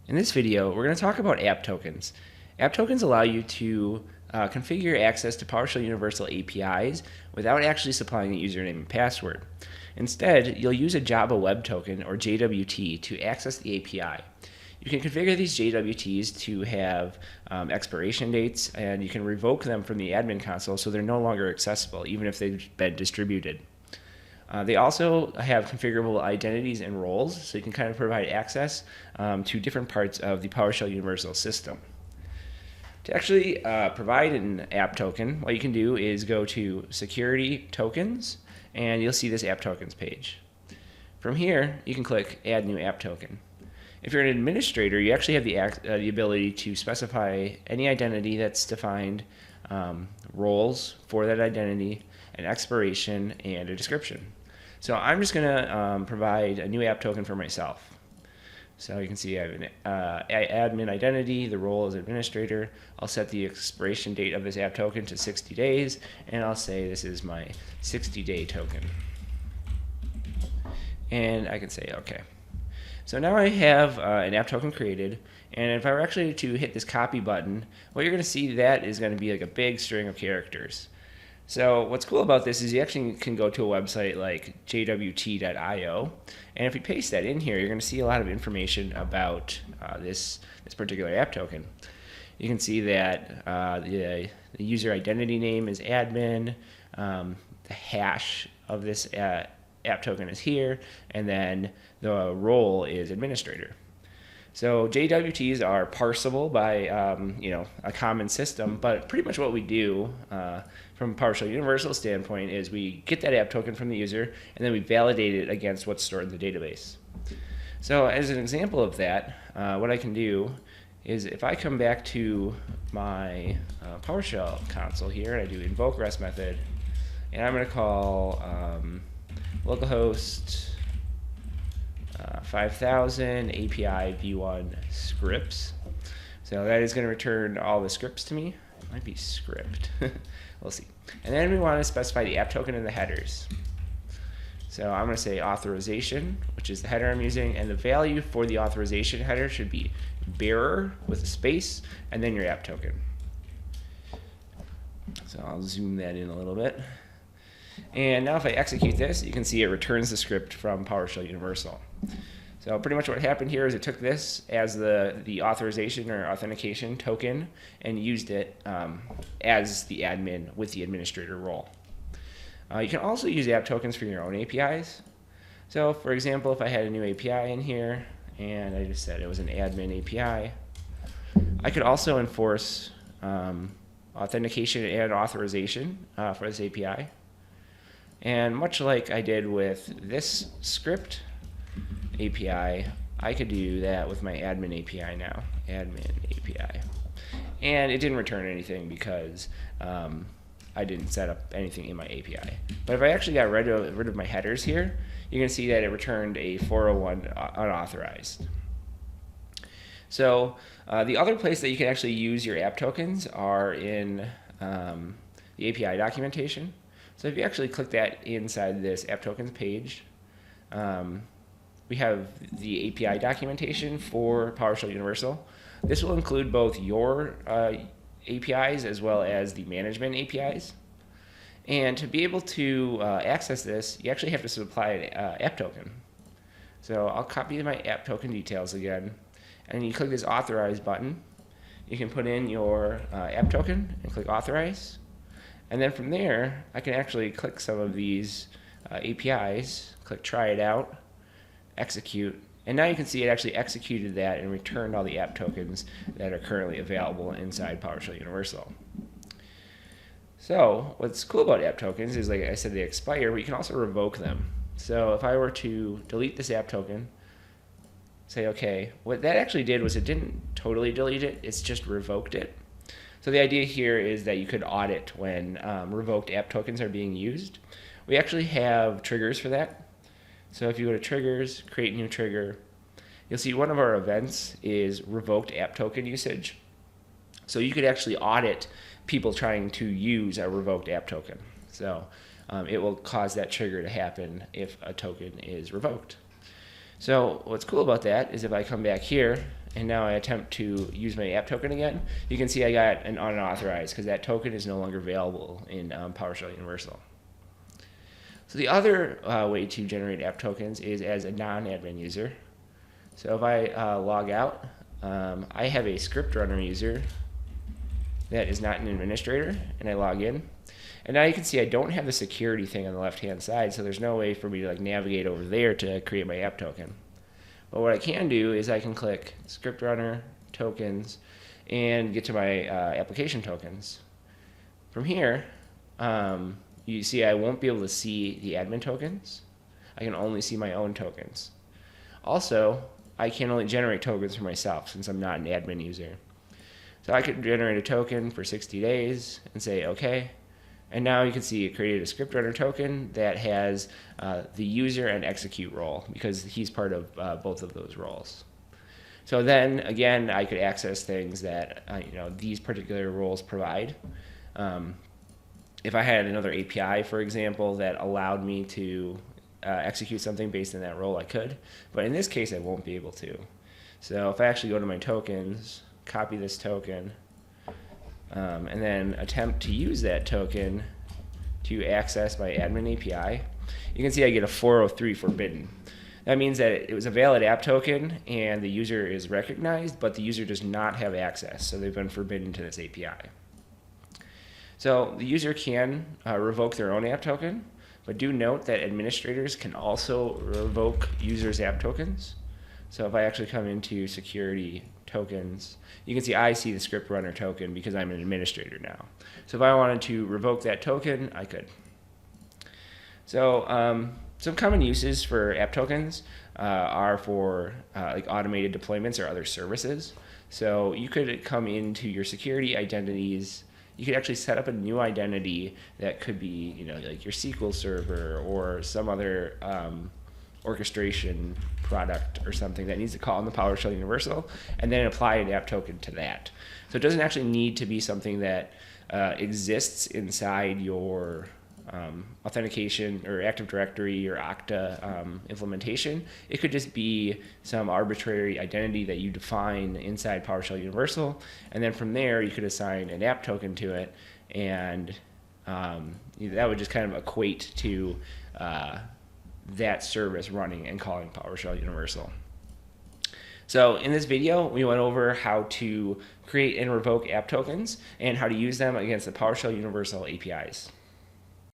In this video, we're going to talk about app tokens. App tokens allow you to configure access to PowerShell Universal APIs without actually supplying a username and password. Instead, you'll use a Java Web Token, or JWT, to access the API. You can configure these JWTs to have expiration dates, and you can revoke them from the admin console so they're no longer accessible, even if they've been distributed. They also have configurable identities and roles, so you can kind of provide access to different parts of the PowerShell Universal system. To actually provide an app token, what you can do is go to Security Tokens, and you'll see this App Tokens page. From here, you can click Add New App Token. If you're an administrator, you actually have the ability to specify any identity that's defined, roles for that identity, an expiration, and a description. So I'm just going to provide a new app token for myself. So you can see I have an admin identity, the role is administrator. I'll set the expiration date of this app token to 60 days, and I'll say this is my 60-day token. And I can say OK. So now I have an app token created, and if I were actually to hit this copy button, what you're going to see that is going to be like a big string of characters. So what's cool about this is you actually can go to a website like jwt.io, and if you paste that in here, you're going to see a lot of information about this particular app token. You can see that the user identity name is admin, the hash of this app token is here, and then the role is administrator. So JWTs are parsable by a common system, but pretty much what we do from a PowerShell Universal standpoint is we get that app token from the user, and then we validate it against what's stored in the database. So as an example of that, what I can do is if I come back to my PowerShell console here, and I do invoke REST method, and I'm going to call localhost 5000 API v1 scripts. So that is going to return all the scripts to me. It might be script. We'll see. And then we want to specify the app token in the headers. So I'm going to say authorization, which is the header I'm using, and the value for the authorization header should be bearer with a space, and then your app token. So I'll zoom that in a little bit. And now if I execute this, you can see it returns the script from PowerShell Universal. So pretty much what happened here is it took this as the authorization or authentication token and used it as the admin with the administrator role. You can also use app tokens for your own APIs. So for example, if I had a new API in here and I just said it was an admin API, I could also enforce authentication and authorization for this API. And much like I did with this script API, I could do that with my admin API now, admin API. And it didn't return anything because I didn't set up anything in my API. But if I actually got rid of my headers here, you can see that it returned a 401 unauthorized. So the other place that you can actually use your app tokens are in the API documentation. So if you actually click that inside this app tokens page, we have the API documentation for PowerShell Universal. This will include both your APIs as well as the management APIs. And to be able to access this, you actually have to supply an app token. So I'll copy my app token details again, and you click this authorize button. You can put in your app token and click authorize. And then from there, I can actually click some of these APIs, click try it out, execute, and now you can see it actually executed that and returned all the app tokens that are currently available inside PowerShell Universal. So what's cool about app tokens is, like I said, they expire, but you can also revoke them. So if I were to delete this app token, say OK, what that actually did was it didn't totally delete it, it's just revoked it. So the idea here is that you could audit when revoked app tokens are being used. We actually have triggers for that. So if you go to triggers, create new trigger, you'll see one of our events is revoked app token usage. So you could actually audit people trying to use a revoked app token. So it will cause that trigger to happen if a token is revoked. So what's cool about that is if I come back here and now I attempt to use my app token again, you can see I got an unauthorized because that token is no longer available in PowerShell Universal. So the other way to generate app tokens is as a non-admin user. So if I log out, I have a script runner user that is not an administrator, and I log in. And now you can see I don't have the security thing on the left-hand side, so there's no way for me to like navigate over there to create my app token. But what I can do is I can click script runner, tokens, and get to my application tokens. From here, you see I won't be able to see the admin tokens. I can only see my own tokens. Also, I can only generate tokens for myself since I'm not an admin user. So I could generate a token for 60 days and say okay. And now you can see it created a script runner token that has the user and execute role because he's part of both of those roles. So then again, I could access things that these particular roles provide. If I had another API, for example, that allowed me to execute something based on that role, I could. But in this case, I won't be able to. So if I actually go to my tokens, copy this token, and then attempt to use that token to access my admin API, you can see I get a 403 forbidden. That means that it was a valid app token and the user is recognized, but the user does not have access, so they've been forbidden to this API. So the user can revoke their own app token, but do note that administrators can also revoke users' app tokens. So if I actually come into security tokens, you can see I see the script runner token because I'm an administrator now. So if I wanted to revoke that token, I could. So some common uses for app tokens are for like automated deployments or other services. So you could come into your security identities. You could actually set up a new identity that could be, like your SQL server or some other orchestration product or something that needs to call in the PowerShell Universal, and then apply an app token to that. So it doesn't actually need to be something that exists inside your authentication or Active Directory or Okta implementation. It could just be some arbitrary identity that you define inside PowerShell Universal, and then from there you could assign an app token to it, and that would just kind of equate to that service running and calling PowerShell Universal. So in this video, we went over how to create and revoke app tokens and how to use them against the PowerShell Universal APIs.